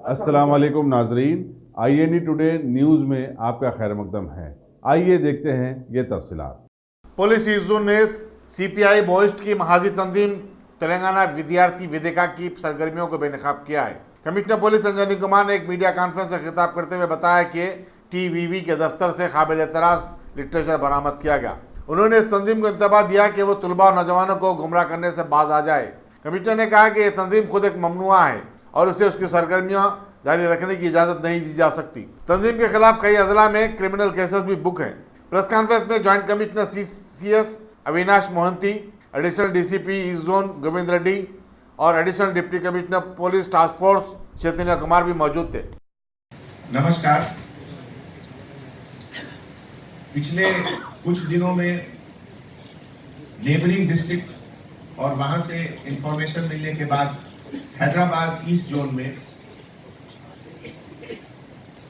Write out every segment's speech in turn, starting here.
अस्सलाम वालेकुम नाजरीन, INE टुडे न्यूज़ में आपका खैर मकदम है। आइए देखते हैं ये तफसीलात। पुलिस ईज़ुन ने CPI बोइस्ट की महाजी तंजीम तेलंगाना विद्यार्थी वेदिका की सरगर्मियों को बेनकाब किया है। कमिश्नर पुलिस अंजनी कुमार ने एक मीडिया कॉन्फ्रेंस से खिताब करते हुए बताया कि TVV के दफ्तर से काबिल एतराज़ लिटरेचर बरामद किया गया। उन्होंने इस तंजीम को इंतबा दिया कि वो तलबा और नौजवानों को गुमराह करने से बाज आ जाए। कमिश्नर ने कहा कि यह तंजीम खुद एक ममनुआ है और उसे उसकी सरगर्मियाँ जारी रखने की इजाज़त नहीं दी जा सकती। तंजीम के खिलाफ कई अजला में क्रिमिनल केसेस भी बुक हैं। प्रेस कॉन्फ्रेंस में joint commissioner CS Avinash Mohanty, additional DCP east zone Govind Reddy और additional deputy commissioner police task force Chaitanya Kumar भी मौजूद थे। नमस्कार। पिछले कुछ दिनों में नेबरिंग डिस्ट्रिक्ट और वहां से इंफॉर्मेशन मिलने के बाद हैदराबाद ईस्ट जोन में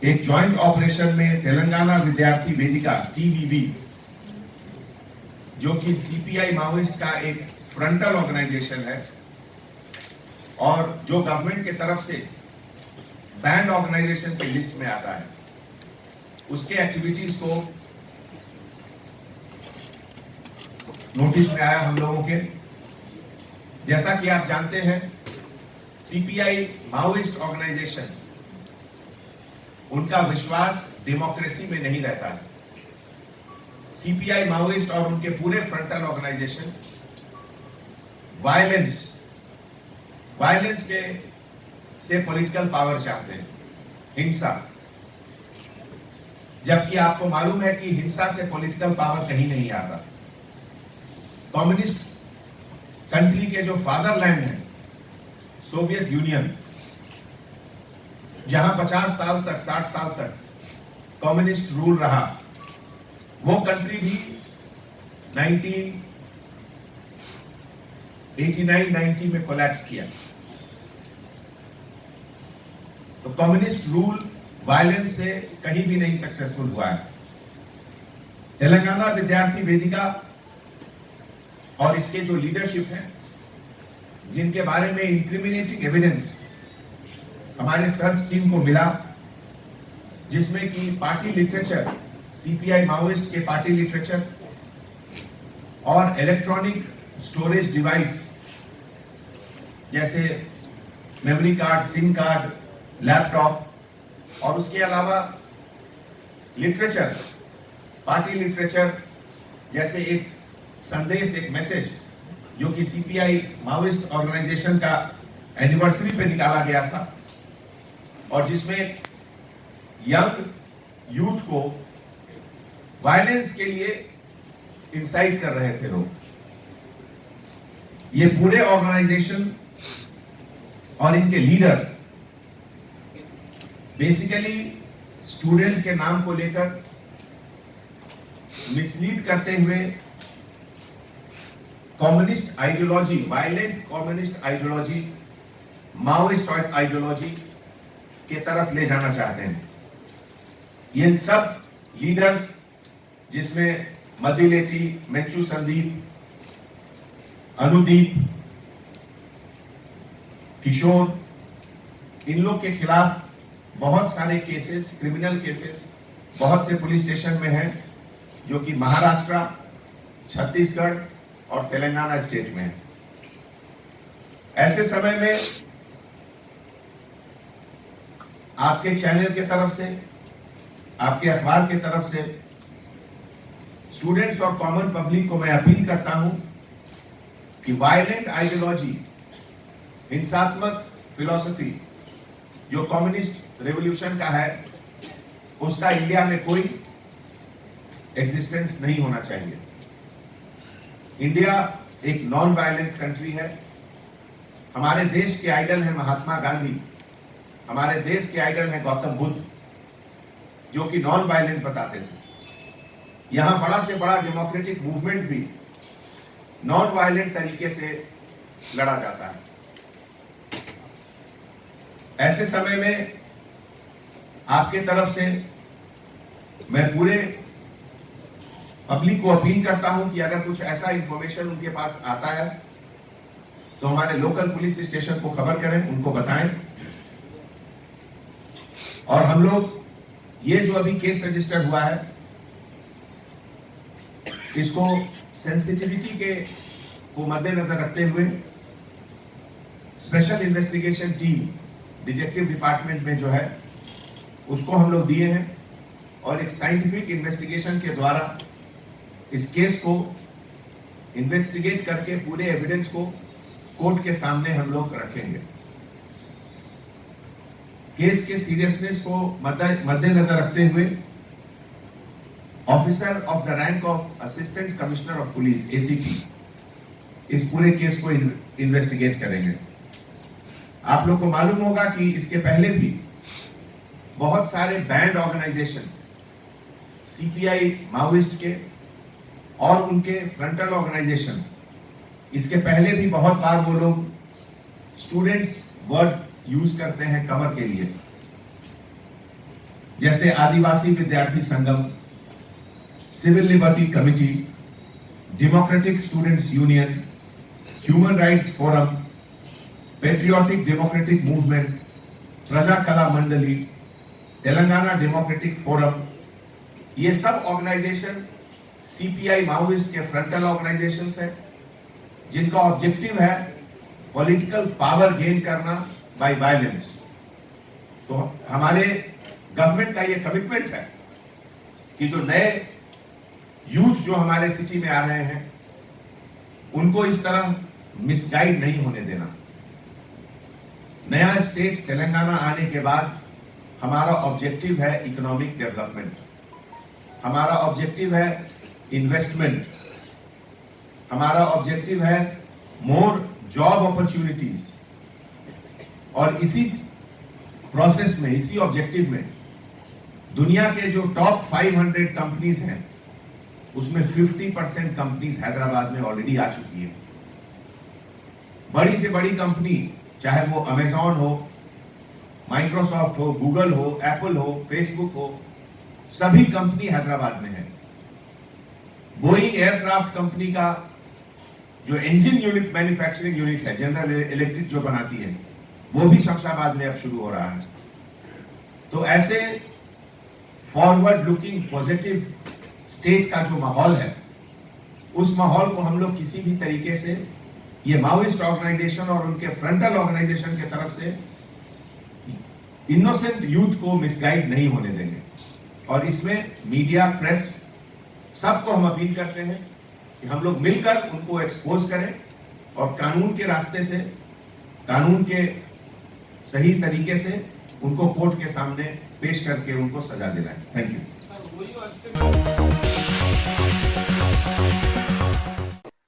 एक जॉइंट ऑपरेशन में तेलंगाना विद्यार्थी वेदिका TVV, जो कि CPI माओइस्ट का एक फ्रंटल ऑर्गेनाइजेशन है और जो गवर्नमेंट की तरफ से बैंड ऑर्गेनाइजेशन की लिस्ट में आता है, उसके एक्टिविटीज को नोटिस में आया हम लोगों के। जैसा कि आप जानते हैं, CPI माओइस्ट ऑर्गेनाइजेशन, उनका विश्वास डेमोक्रेसी में नहीं रहता है। CPI माओइस्ट और उनके पूरे फ्रंटल ऑर्गेनाइजेशन वायलेंस के से पॉलिटिकल पावर चाहते हैं, हिंसा। जबकि आपको मालूम है कि हिंसा से पॉलिटिकल पावर कहीं नहीं आता। कम्युनिस्ट कंट्री के जो फादरलैंड है, सोवियत यूनियन, जहां 50 साल तक 60 साल तक कम्युनिस्ट रूल रहा, वो कंट्री भी 1989-90 में कोलैप्स किया। तो कम्युनिस्ट रूल वायलेंस से कहीं भी नहीं सक्सेसफुल हुआ है। तेलंगाना विद्यार्थी वेदिका और इसके जो लीडरशिप है, जिनके बारे में इंक्रिमिनेटिंग एविडेंस हमारे सर्च टीम को मिला, जिसमें कि पार्टी लिटरेचर, CPI माओइस्ट के पार्टी लिटरेचर और इलेक्ट्रॉनिक स्टोरेज डिवाइस जैसे memory card, SIM card, laptop, और उसके अलावा लिटरेचर, पार्टी लिटरेचर जैसे एक संदेश, एक मैसेज जो कि CPI माओइस्ट ऑर्गेनाइजेशन का एनिवर्सरी पे निकाला गया था और जिसमें यंग यूथ को वायलेंस के लिए इंसाइट कर रहे थे लोग। ये पूरे ऑर्गेनाइजेशन और इनके लीडर बेसिकली स्टूडेंट के नाम को लेकर मिसलीड करते हुए communist ideology, violent communist ideology, Maoist ideology के तरफ ले जाना चाहते हैं। ये सब लीडर्स, जिसमें मदिलेटी, मेचू संदीप, अनुदीप, किशोर, इन लोग के खिलाफ बहुत सारे केसेस, क्रिमिनल केसेस बहुत से पुलिस स्टेशन में हैं, जो कि महाराष्ट्र, छत्तीसगढ़ और तेलंगाना स्टेट में है। ऐसे समय में आपके चैनल के तरफ से, आपके अखबार के तरफ से स्टूडेंट्स और कॉमन पब्लिक को मैं अपील करता हूं कि वायलेंट आइडियोलॉजी, हिंसात्मक फिलॉसफी जो कम्युनिस्ट रेवोल्यूशन का है, उसका इंडिया में कोई एग्जिस्टेंस नहीं होना चाहिए। इंडिया एक नॉन वायलेंट कंट्री है। हमारे देश के आइडल हैं महात्मा गांधी, हमारे देश के आइडल हैं गौतम बुद्ध, जो कि नॉन वायलेंट बताते थे। यहां बड़ा से बड़ा डेमोक्रेटिक मूवमेंट भी नॉन वायलेंट तरीके से लड़ा जाता है। ऐसे समय में आपके तरफ से मैं पूरे पब्लिक को अपील करता हूं कि अगर कुछ ऐसा इंफॉर्मेशन उनके पास आता है तो हमारे लोकल पुलिस स्टेशन को खबर करें, उनको बताएं। और हम लोग ये जो अभी केस रजिस्टर हुआ है इसको सेंसिटिविटी के को मद्देनजर रखते हुए special investigation team detective department में जो है उसको हम लोग दिए हैं और एक साइंटिफिक इन्वेस्टिगेशन के द्वारा इस केस को इन्वेस्टिगेट करके पूरे एविडेंस को कोर्ट के सामने हम लोग रखेंगे। केस के सीरियसनेस को मद्देनजर रखते हुए officer of the rank of assistant commissioner of police ACP इस पूरे केस को इन्वेस्टिगेट करेंगे। आप लोग को मालूम होगा कि इसके पहले भी बहुत सारे बैंड ऑर्गेनाइजेशन सीपीआई माओइस्ट के और उनके फ्रंटल ऑर्गेनाइजेशन इसके पहले भी बहुत बार वो लोग स्टूडेंट्स वर्ड यूज करते हैं कवर के लिए, जैसे Adivasi Vidyarthi Sangam, civil liberty committee, democratic students union, human rights forum, patriotic democratic movement, Praja Kala Mandali, Telangana democratic forum. ये सब ऑर्गेनाइजेशन सीपीआई माओइस्ट के फ्रंटल ऑर्गेनाइजेशंस है जिनका ऑब्जेक्टिव है पॉलिटिकल पावर गेन करना बाय वायलेंस। तो हमारे गवर्नमेंट का ये कमिटमेंट है कि जो नए यूथ जो हमारे सिटी में आ रहे हैं उनको इस तरह मिसगाइड नहीं होने देना। नया स्टेट तेलंगाना आने के बाद हमारा ऑब्जेक्टिव है इकोनॉमिक डेवलपमेंट, हमारा ऑब्जेक्टिव है इन्वेस्टमेंट, हमारा ऑब्जेक्टिव है मोर जॉब अपॉर्चुनिटीज। और इसी प्रोसेस में, इसी ऑब्जेक्टिव में दुनिया के जो टॉप 500 कंपनीज हैं उसमें 50% कंपनीज हैदराबाद में ऑलरेडी आ चुकी है। बड़ी से बड़ी कंपनी चाहे वो अमेजॉन हो, माइक्रोसॉफ्ट हो, गूगल हो, एप्पल हो, फेसबुक हो, सभी कंपनी हैदराबाद में है। बोइंग एयरक्राफ्ट कंपनी का जो इंजन यूनिट मैन्युफैक्चरिंग यूनिट है, जनरल इलेक्ट्रिक जो बनाती है, वो भी शमशाबाद में अब शुरू हो रहा है। तो ऐसे फॉरवर्ड लुकिंग पॉजिटिव स्टेट का जो माहौल है उस माहौल को हम लोग किसी भी तरीके से ये माओइस्ट ऑर्गेनाइजेशन और उनके फ्रंटल ऑर्गेनाइजेशन के तरफ से इनोसेंट यूथ को मिसगाइड नहीं होने देंगे। और इसमें मीडिया, प्रेस, सबको हम अपील करते हैं कि हम लोग मिलकर उनको एक्सपोज करें और कानून के रास्ते से, कानून के सही तरीके से उनको कोर्ट के सामने पेश करके उनको सजा दिलाएं। Thank you.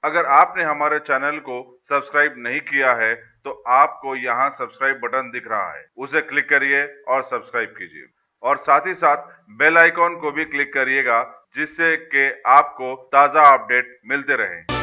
अगर आपने हमारे चैनल को सब्सक्राइब नहीं किया है तो आपको यहाँ सब्सक्राइब बटन दिख रहा है, उसे क्लिक करिए और सब्सक्राइब कीजिए और साथ ही साथ बेल आइकॉन को भी क्लिक करिएगा जिससे कि आपको ताज़ा अपडेट मिलते रहें।